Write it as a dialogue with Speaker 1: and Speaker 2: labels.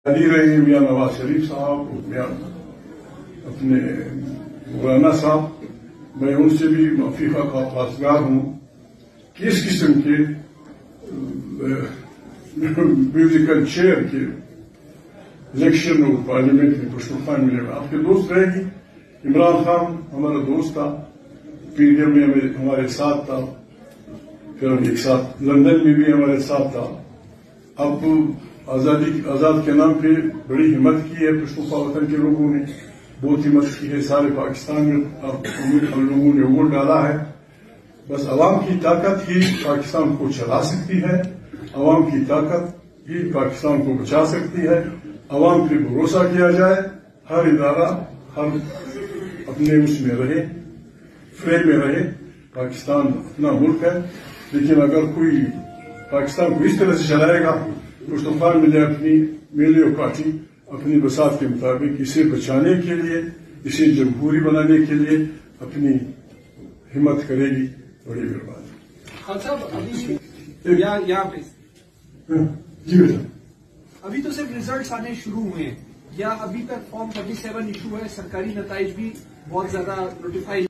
Speaker 1: علی رہے میاں نواز شریف صاحب، میاں اپنے مولانا صاحب، میں ان سے بھی معافی کا خواستگار ہوں کہ اس قسم کے میوزیکل چیئر کے الیکشن اور پارلیمنٹ میں پشتونخوا ملے میں آپ کے دوست رہے گی. عمران خان ہمارا دوست تھا، پی ڈی ایم میں ہمارے ساتھ تھا، پھر ایک ساتھ لندن میں بھی ہمارے ساتھ تھا. اب آزاد کے نام پہ بڑی ہمت کی ہے پشتونخوا وطن کے لوگوں نے، بہت ہمت کی ہے. سارے پاکستان میں ہم لوگوں نے ووٹ ڈالا ہے. بس عوام کی طاقت ہی پاکستان کو چلا سکتی ہے، عوام کی طاقت ہی پاکستان کو بچا سکتی ہے. عوام پہ بھروسہ کیا جائے، ہر ادارہ ہر اپنے اس میں رہے، فریم میں رہے. پاکستان اپنا ملک ہے، لیکن اگر کوئی پاکستان کو اس طرح سے چلائے گا، پشتونخوا ملے اپنی میلے اور پارٹی اپنی بساط کے مطابق اسے بچانے کے لیے، اسے جمہوری بنانے کے لیے اپنی ہمت کرے گی. بڑی مہربانی. جی بیٹا،
Speaker 2: ابھی تو صرف ریزلٹس آنے شروع ہوئے ہیں، یا ابھی تک فارم 37 ایشو ہے، سرکاری نتائج بھی بہت زیادہ نوٹیفائی